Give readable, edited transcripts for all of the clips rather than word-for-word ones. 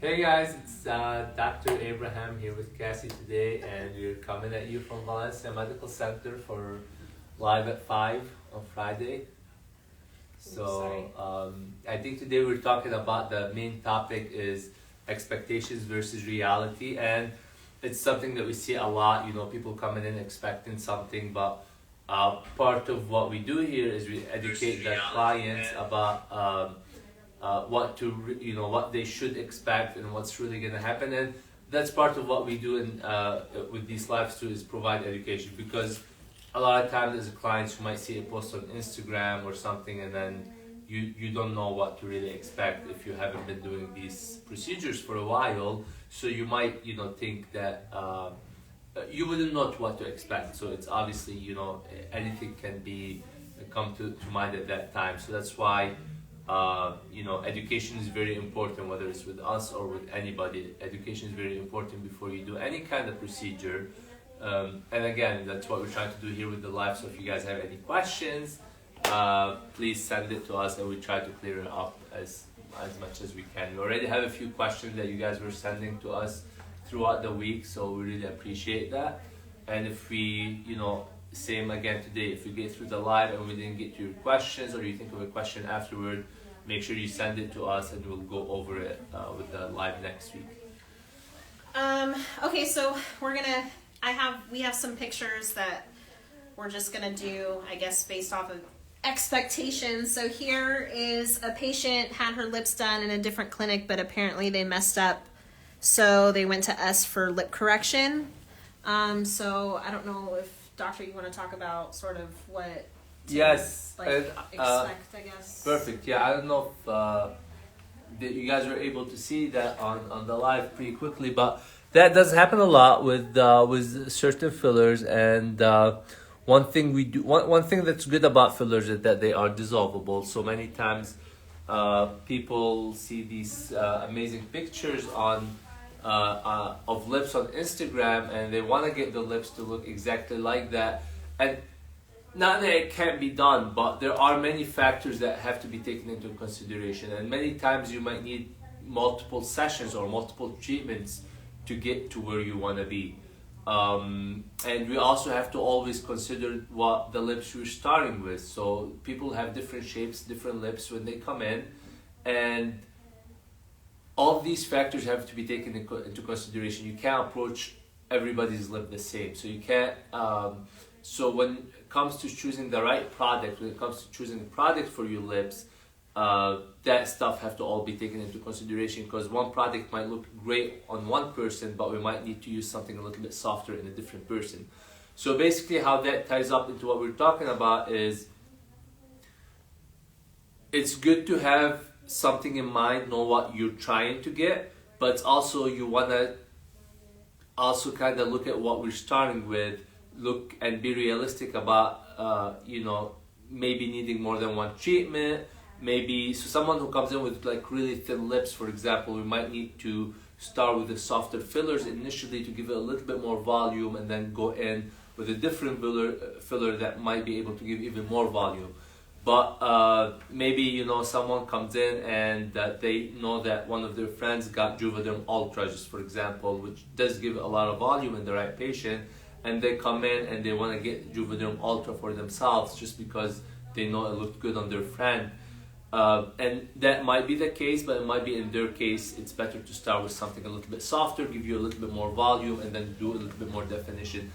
Hey guys, it's Dr. Abraham here with Cassie today, and we're coming at you from Valencia Medical Center for live at 5 on Friday. I think today we're talking about the main topic is expectations versus reality, and it's something that we see a lot. You know, people coming in expecting something, but part of what we do here is we educate the clients about what they should expect and what's really going to happen, and that's part of what we do with these lives too, is provide education, because a lot of times there's clients who might see a post on Instagram or something, and then you don't know what to really expect if you haven't been doing these procedures for a while. So you might think that you wouldn't know what to expect. So it's obviously anything can come to mind at that time. So that's why education is very important, whether it's with us or with anybody. Education is very important before you do any kind of procedure. And again, that's what we're trying to do here with the live. So if you guys have any questions, please send it to us, and we try to clear it up as much as we can. We already have a few questions that you guys were sending to us throughout the week, so we really appreciate that. And if we, same again today, if we get through the live and we didn't get to your questions, or you think of a question afterward, make sure you send it to us, and we'll go over it with the live next week. Okay, so we have some pictures that we're just gonna do, I guess, based off of expectations. So here is a patient, had her lips done in a different clinic, but apparently they messed up, so they went to us for lip correction. So I don't know if, Doctor, you want to talk about sort of what expect, I guess. Perfect. Yeah, I don't know if you guys were able to see that on the live pretty quickly, but that does happen a lot with certain fillers. And one thing that's good about fillers is that they are dissolvable. So many times people see these amazing pictures of lips on Instagram, and they want to get the lips to look exactly like that. And not that it can't be done, but there are many factors that have to be taken into consideration, and many times you might need multiple sessions or multiple treatments to get to where you want to be. And we also have to always consider what the lips we're starting with. So people have different shapes, different lips when they come in, and all of these factors have to be taken into consideration. You can't approach everybody's lip the same. So you can't. So when it comes to choosing the right product, when it comes to choosing a product for your lips, that stuff have to all be taken into consideration, because one product might look great on one person, but we might need to use something a little bit softer in a different person. So basically how that ties up into what we're talking about is, it's good to have something in mind, know what you're trying to get, but also you want to also kind of look at what we're starting with, look and be realistic about maybe needing more than one treatment. Maybe, so someone who comes in with like really thin lips, for example, we might need to start with the softer fillers initially to give it a little bit more volume, and then go in with a different filler that might be able to give even more volume. But maybe someone comes in and they know that one of their friends got Juvederm Ultra, just for example, which does give a lot of volume in the right patient, and they come in and they want to get Juvederm Ultra for themselves just because they know it looked good on their friend. And that might be the case, but it might be in their case, it's better to start with something a little bit softer, give you a little bit more volume, and then do a little bit more definition.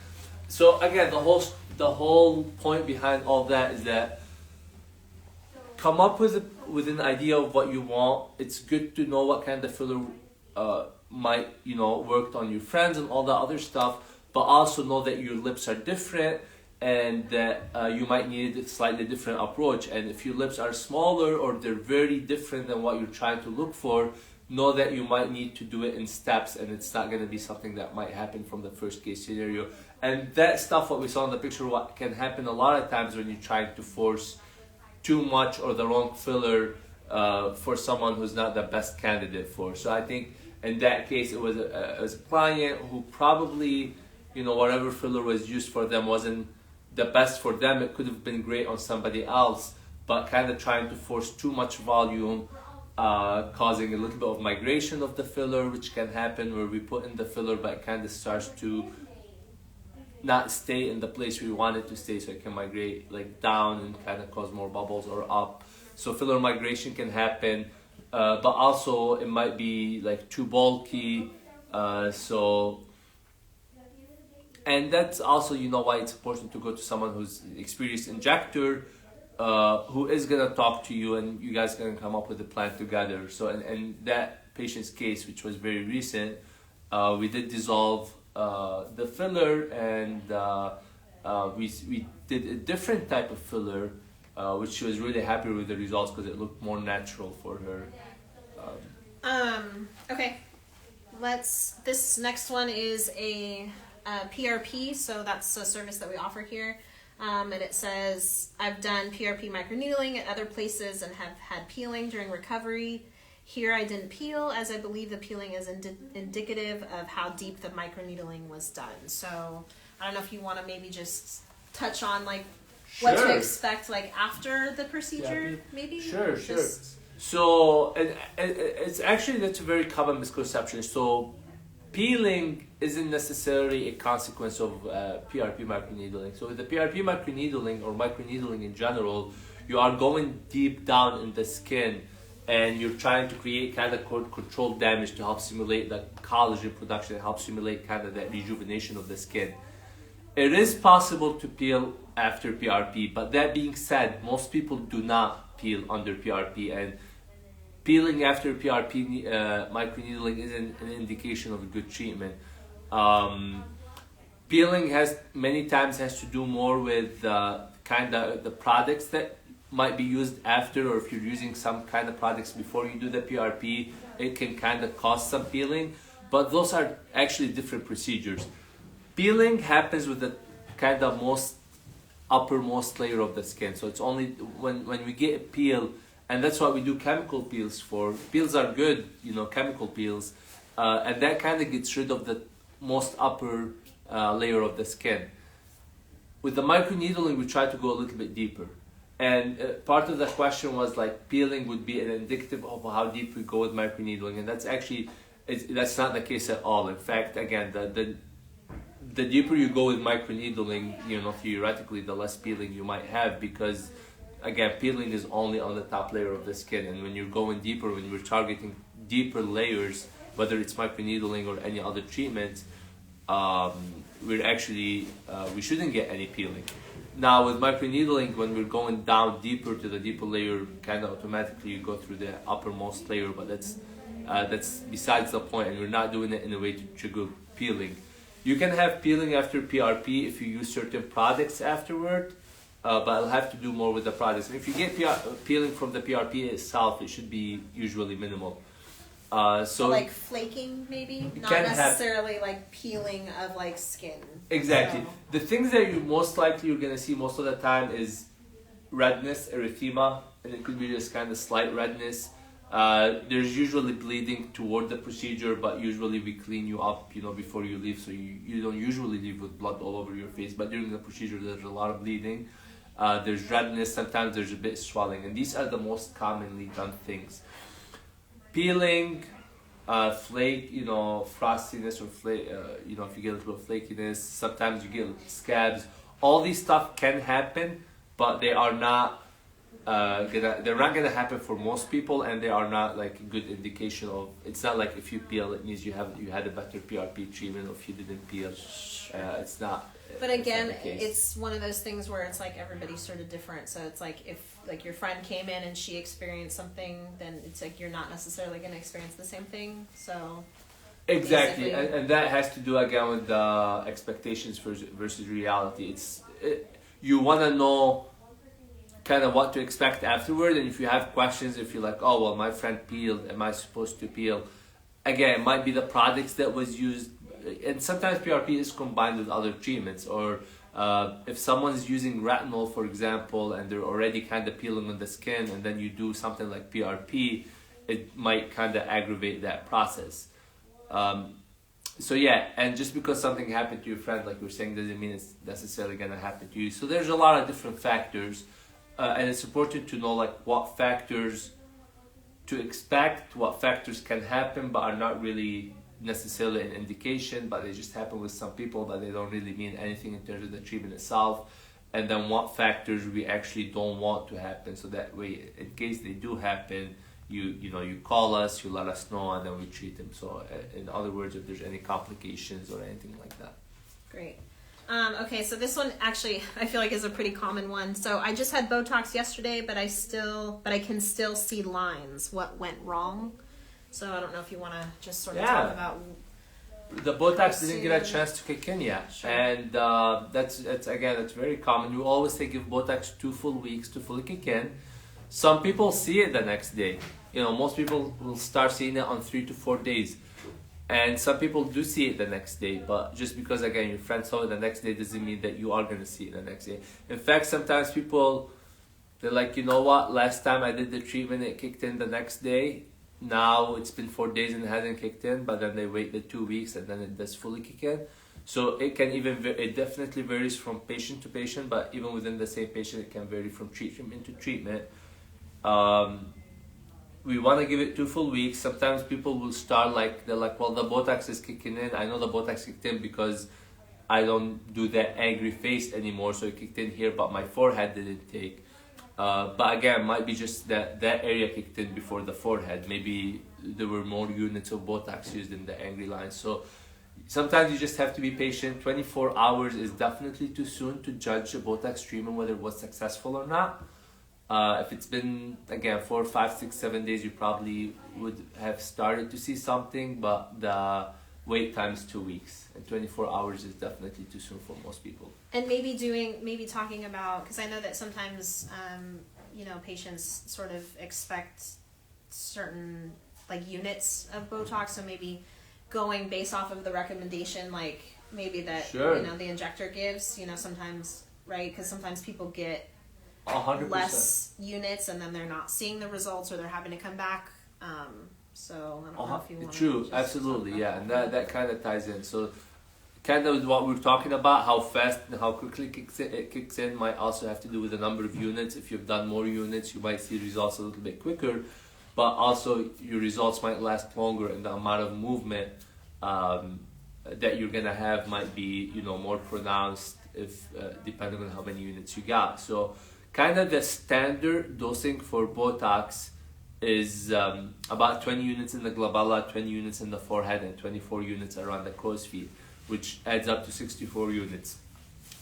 So again, the whole point behind all that is that come up with an idea of what you want. It's good to know what kind of filler might worked on your friends and all that other stuff, but also know that your lips are different, and that you might need a slightly different approach. And if your lips are smaller or they're very different than what you're trying to look for, know that you might need to do it in steps, and it's not going to be something that might happen from the first case scenario. And that stuff, what we saw in the picture, what can happen a lot of times when you're trying to force too much or the wrong filler for someone who's not the best candidate for. So I think in that case, it was a client who probably, whatever filler was used for them wasn't the best for them. It could have been great on somebody else, but kind of trying to force too much volume causing a little bit of migration of the filler, which can happen where we put in the filler but it kind of starts to not stay in the place we want it to stay, so it can migrate like down and kind of cause more bubbles, or up. So filler migration can happen, but also it might be like too bulky. And that's also, why it's important to go to someone who's experienced injector, who is gonna talk to you, and you guys gonna come up with a plan together. So in that patient's case, which was very recent, we did dissolve the filler, and we did a different type of filler, which she was really happy with the results because it looked more natural for her. Okay, this next one is a PRP, so that's a service that we offer here. And it says, I've done PRP microneedling at other places and have had peeling during recovery. Here I didn't peel, as I believe the peeling is indicative of how deep the microneedling was done. So I don't know if you want to maybe just touch on like what to expect like after the procedure, maybe? Sure. So it's actually, that's a very common misconception. So peeling isn't necessarily a consequence of PRP microneedling. So with the PRP microneedling, or microneedling in general, you are going deep down in the skin, and you're trying to create kind of controlled damage to help simulate the collagen production, and help simulate kind of that rejuvenation of the skin. It is possible to peel after PRP, but that being said, most people do not peel under PRP, and peeling after PRP microneedling isn't an indication of a good treatment. Peeling many times has to do more with kind of the products that might be used after, or if you're using some kind of products before you do the PRP, it can kind of cause some peeling, but those are actually different procedures. Peeling happens with the kind of uppermost layer of the skin, so it's only when we get a peel, and that's what we do chemical peels for. Peels are good, chemical peels, and that kind of gets rid of the most upper layer of the skin. With the microneedling, we try to go a little bit deeper. And part of the question was like, peeling would be an indicative of how deep we go with microneedling, and that's not the case at all. In fact, again, the deeper you go with microneedling, theoretically, the less peeling you might have, because again, peeling is only on the top layer of the skin, and when you're going deeper, when we're targeting deeper layers, whether it's microneedling or any other treatment, we shouldn't get any peeling. Now with microneedling, when we're going down deeper to the deeper layer, kind of automatically you go through the uppermost layer, but that's besides the point, and we're not doing it in a way to trigger peeling. You can have peeling after PRP if you use certain products afterward, but I'll have to do more with the products. And if you get peeling from the PRP itself, it should be usually minimal. So like flaking, maybe? Not necessarily like peeling of like skin. Exactly. So. The things that you're going to see most of the time is redness, erythema, and it could be just kind of slight redness. There's usually bleeding toward the procedure, but usually we clean you up, before you leave, so you don't usually leave with blood all over your face, but during the procedure there's a lot of bleeding. There's redness, sometimes there's a bit of swelling, and these are the most commonly done things. Peeling, flake, frostiness, or flake, if you get a little flakiness, sometimes you get scabs. All these stuff can happen, but they are not they're not gonna happen for most people, and they are not like a good indication of. It's not like if you peel, it means you had a better PRP treatment, or if you didn't peel, it's not. But again, it's one of those things where it's like everybody's sort of different. So it's like if like your friend came in and she experienced something, then it's like you're not necessarily going to experience the same thing. So exactly, and that has to do again with the expectations versus reality. You want to know kind of what to expect afterward, and if you have questions, if you're like, oh well, my friend peeled, am I supposed to peel? Again, it might be the products that was used. And sometimes PRP is combined with other treatments, or if someone's using retinol, for example, and they're already kind of peeling on the skin, and then you do something like PRP, it might kind of aggravate that process. So yeah, and just because something happened to your friend, like we're saying, doesn't mean it's necessarily going to happen to you. So there's a lot of different factors, and it's important to know like what factors to expect, what factors can happen but are not really necessarily an indication, but they just happen with some people, but they don't really mean anything in terms of the treatment itself. And then what factors we actually don't want to happen, so that way, in case they do happen, you call us, you let us know, and then we treat them. So in other words, if there's any complications or anything like that. Great. Okay, so this one actually I feel like is a pretty common one. So I just had Botox yesterday, but I can still see lines. What went wrong? So I don't know if you want to just sort of talk about. The Botox didn't get a chance to kick in yet, Sure. and that's very common. You always say give Botox 2 full weeks to fully kick in. Some people see it the next day. Most people will start seeing it on 3 to 4 days. And some people do see it the next day, but just because, again, your friend saw it the next day doesn't mean that you are going to see it the next day. In fact, sometimes people, they're like, you know what, last time I did the treatment, it kicked in the next day. Now it's been 4 days and it hasn't kicked in, but then they wait the 2 weeks and then it does fully kick in. So it definitely varies from patient to patient, but even within the same patient, it can vary from treatment to treatment. We want to give it 2 full weeks. Sometimes people will start they're like, well, the Botox is kicking in. I know the Botox kicked in because I don't do that angry face anymore, so it kicked in here, but my forehead didn't take. But again, might be just that area kicked in before the forehead. Maybe there were more units of Botox used in the angry lines. So sometimes you just have to be patient. 24 hours is definitely too soon to judge a Botox treatment, whether it was successful or not. If it's been, again, 4, 5, 6, 7 days, you probably would have started to see something, but the wait time is 2 weeks, and 24 hours is definitely too soon for most people. And maybe talking about, because I know that sometimes, patients sort of expect certain units of Botox, so maybe going based off of the recommendation, maybe that, Sure. The injector gives, sometimes, right? Because sometimes people get 100%. less units and then they're not seeing the results or they're having to come back. So I don't know if you want to. True, absolutely, yeah, and that kind of ties in. So kind of what we're talking about, how fast and how quickly it kicks in might also have to do with the number of units. If you've done more units, you might see results a little bit quicker, but also your results might last longer, and the amount of movement that you're gonna have might be more pronounced if depending on how many units you got. So kind of the standard dosing for Botox is about 20 units in the glabella, 20 units in the forehead, and 24 units around the crow's feet, which adds up to 64 units.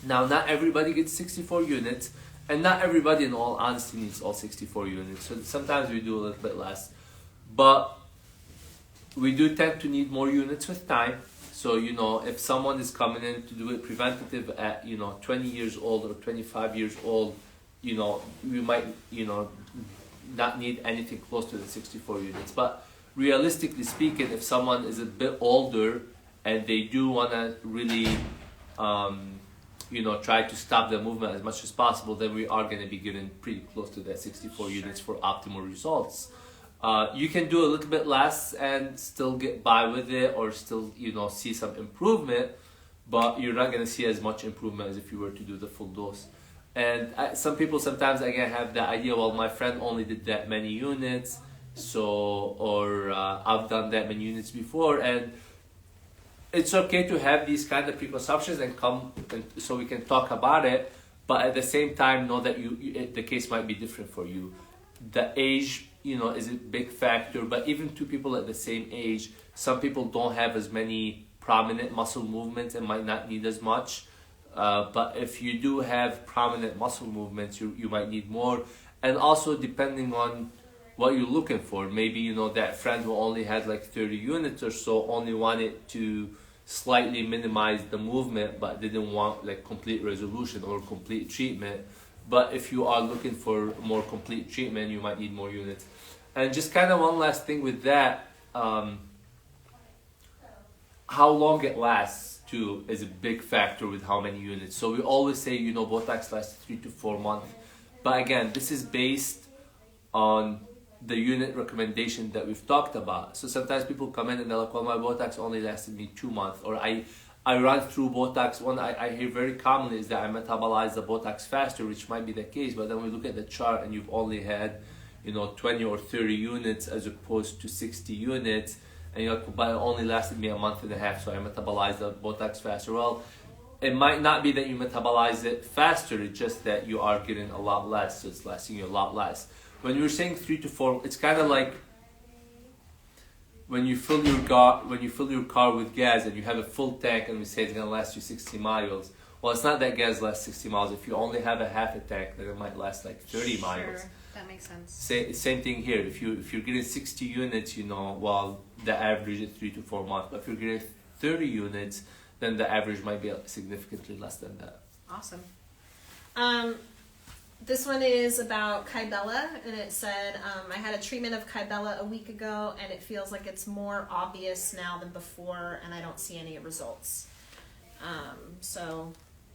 Now, not everybody gets 64 units, and not everybody, in all honesty, needs all 64 units. So sometimes we do a little bit less, but we do tend to need more units with time. So, if someone is coming in to do it preventative at, 20 years old or 25 years old, we might, not need anything close to the 64 units. But realistically speaking, if someone is a bit older and they do want to really, try to stop the movement as much as possible, then we are going to be getting pretty close to that 64 units for optimal results. You can do a little bit less and still get by with it, or still, see some improvement, but you're not going to see as much improvement as if you were to do the full dose. And some people sometimes, again, have the idea, well, my friend only did that many units, or I've done that many units before, and it's okay to have these kind of preconceptions and so we can talk about it, but at the same time, know that the case might be different for you. The age, is a big factor, but even two people at the same age, some people don't have as many prominent muscle movements and might not need as much. But if you do have prominent muscle movements, you might need more. And also depending on what you're looking for, maybe that friend who only had 30 units or so only wanted to slightly minimize the movement but didn't want complete resolution or complete treatment. But if you are looking for more complete treatment, you might need more units. And just kind of one last thing with that, how long it lasts too is a big factor with how many units. So we always say, Botox lasts 3 to 4 months. But again, this is based on the unit recommendation that we've talked about. So sometimes people come in and they're like, well, my Botox only lasted me 2 months. Or I run through Botox. One I hear very commonly is that I metabolize the Botox faster, which might be the case. But then we look at the chart and you've only had, 20 or 30 units as opposed to 60 units. And you're like, but it only lasted me a month and a half, so I metabolized the Botox faster. Well, it might not be that you metabolize it faster, it's just that you are getting a lot less, so it's lasting you a lot less. When you're saying 3 to 4, it's kind of like when you fill your car with gas and you have a full tank and we say it's going to last you 60 miles. Well, it's not that gas lasts 60 miles. If you only have a half a tank, then it might last like 30 miles. Sure, that makes sense. Same thing here. If you're getting 60 units, well, the average is 3 to 4 months. But if you're getting 30 units, then the average might be significantly less than that. Awesome. This one is about Kybella, and it said, I had a treatment of Kybella a week ago, and it feels like it's more obvious now than before, and I don't see any results.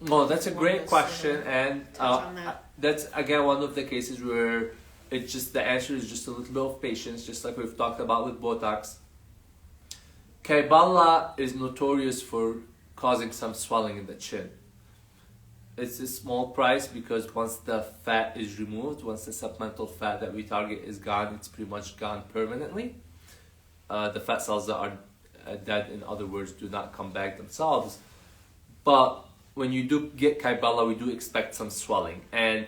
Well, that's a great question, and that. that's again one of the cases where it's just the answer is just a little bit of patience, just like we've talked about with Botox. Kybella is notorious for causing some swelling in the chin. It's a small price because once the fat is removed, once the submental fat that we target is gone, it's pretty much gone permanently. The fat cells that are dead, in other words, do not come back themselves. But when you do get Kybella, we do expect some swelling. And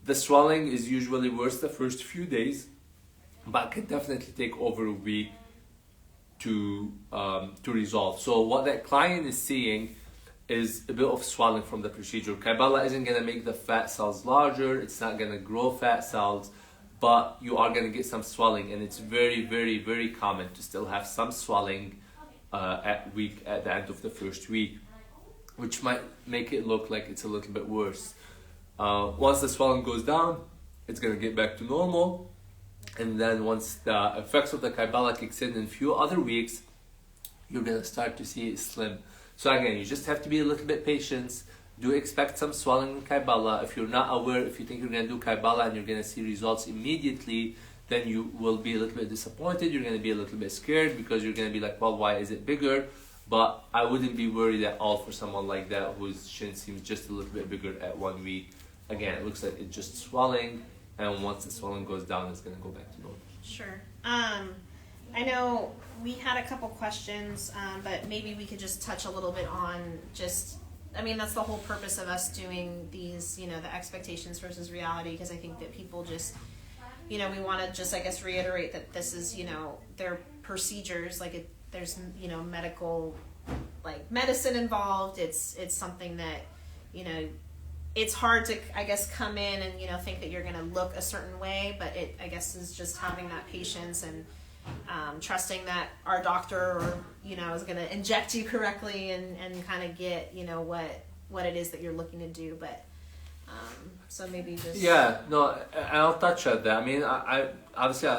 the swelling is usually worse the first few days, but can definitely take over a week to resolve. So what that client is seeing is a bit of swelling from the procedure. Kybella isn't going to make the fat cells larger, it's not going to grow fat cells, but you are going to get some swelling, and it's very, very, very common to still have some swelling at the end of the first week, which might make it look like it's a little bit worse. Once the swelling goes down, it's going to get back to normal, and then once the effects of the Kybella kicks in a few other weeks, you're going to start to see it slim. So again, you just have to be a little bit patient. Do expect some swelling in Kybella. If you're not aware, if you think you're going to do Kybella and you're going to see results immediately, then you will be a little bit disappointed. You're going to be a little bit scared because you're going to be like, well, why is it bigger? But I wouldn't be worried at all for someone like that whose chin seems just a little bit bigger at 1 week. Again, it looks like it's just swelling, and once the swelling goes down, it's going to go back to normal. Sure. I know we had a couple questions, but maybe we could just touch a little bit on that's the whole purpose of us doing these, the expectations versus reality, because I think that people just, we want to just, I guess, reiterate that this is, their procedures, there's, medical, medicine involved. It's something that, it's hard to, I guess, come in and, think that you're going to look a certain way, but it, I guess, is just having that patience and trusting that our doctor is going to inject you correctly and kind of get, what it is that you're looking to do. But so maybe just... Yeah, no, and I'll touch on that. I mean, I obviously,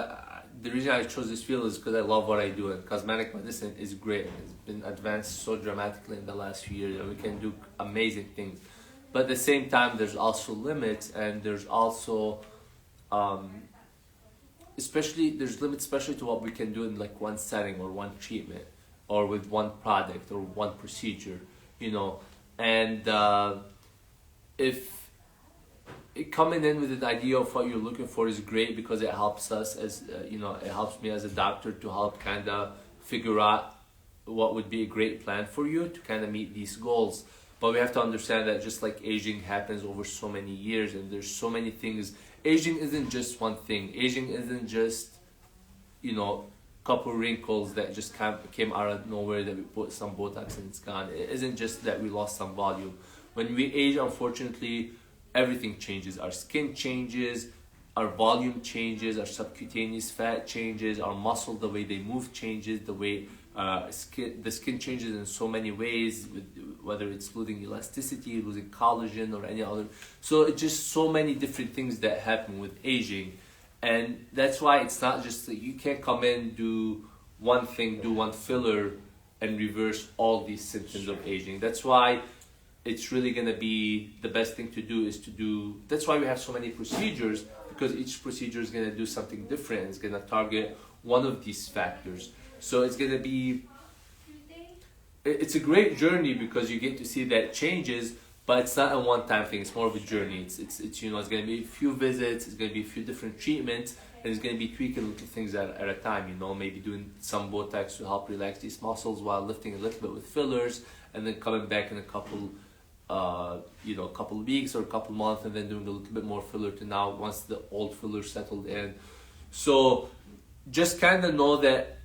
the reason I chose this field is because I love what I do, and cosmetic medicine is great. It's been advanced so dramatically in the last few years, and we can do amazing things. But at the same time, there's also limits, and there's also, there's limits especially to what we can do in one setting or one treatment or with one product or one procedure, And if coming in with an idea of what you're looking for is great because it helps us as, it helps me as a doctor to help kind of figure out what would be a great plan for you to kind of meet these goals. But we have to understand that just like aging happens over so many years, and there's so many things. Aging isn't just one thing. Aging isn't just, couple wrinkles that just came out of nowhere that we put some Botox and it's gone. It isn't just that we lost some volume. When we age, unfortunately, everything changes. Our skin changes, our volume changes, our subcutaneous fat changes, our muscle, the way they move changes, the way the skin changes in so many ways, whether it's losing elasticity, losing collagen, or any other. So it's just so many different things that happen with aging, and that's why it's not just that you can't come in, do one thing, do one filler, and reverse all these symptoms of aging. That's why it's really gonna be the best thing to do is to do. That's why we have so many procedures, because each procedure is gonna do something different. It's gonna target one of these factors. So it's gonna be, it's a great journey because you get to see that changes, but it's not a one-time thing. It's more of a journey. It's gonna be a few visits. It's gonna be a few different treatments, and it's going to be tweaking little things at a time, you know, maybe doing some Botox to help relax these muscles while lifting a little bit with fillers, and then coming back in a couple couple of weeks or a couple months, and then doing a little bit more filler to now once the old filler settled in. So just kind of know that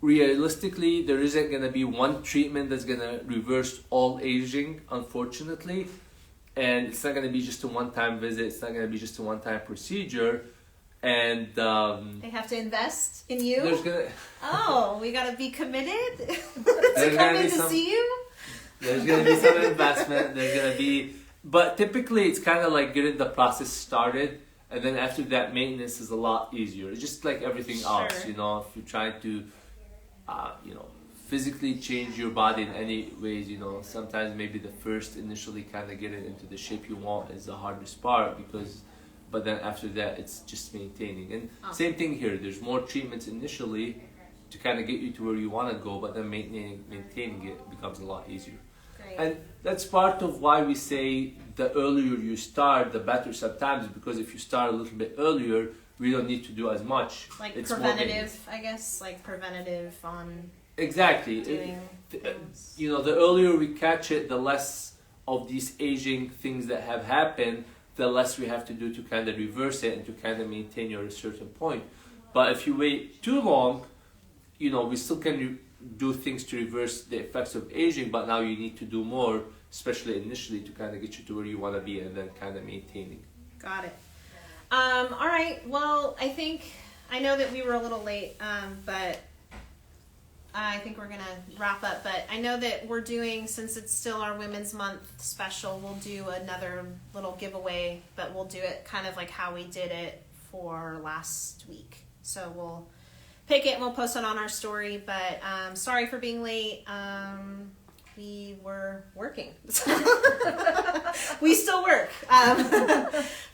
realistically there isn't going to be one treatment that's going to reverse all aging, unfortunately, and it's not going to be just a one-time visit, it's not going to be just a one-time procedure, and they have to invest in you. There's gonna we got to be committed to come in to see you. There's going to be some investment. There's going to be, but typically it's kind of like getting the process started, and then after that, maintenance is a lot easier. It's just like everything else, you know. If you're trying to, physically change your body in any ways, you know, sometimes maybe the first initially kind of getting into the shape you want is the hardest part, but then after that, it's just maintaining. And same thing here. There's more treatments initially to kind of get you to where you want to go, but then maintaining it becomes a lot easier. Great. And that's part of why we say the earlier you start, the better sometimes, because if you start a little bit earlier, we don't need to do as much. Like it's preventative, I guess, like preventative on exactly. Doing the earlier we catch it, the less of these aging things that have happened, the less we have to do to kind of reverse it and to kind of maintain you at a certain point. But if you wait too long, you know, we still can do things to reverse the effects of aging, but now you need to do more, especially initially, to kind of get you to where you want to be and then kind of maintaining. Got it. All right. Well, I know that we were a little late, but I think we're going to wrap up. But I know that we're doing, since it's still our Women's Month special, we'll do another little giveaway, but we'll do it kind of like how we did it for last week. So we'll pick it and we'll post it on our story. But sorry for being late. We were working. We still work.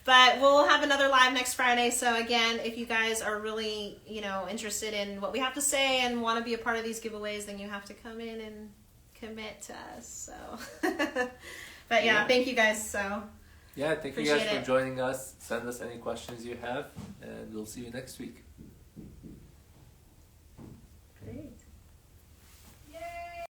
But we'll have another live next Friday. So again, if you guys are really, interested in what we have to say and want to be a part of these giveaways, then you have to come in and commit to us. So, but yeah, thank you guys. So yeah, thank you guys for joining us. Send us any questions you have, and we'll see you next week.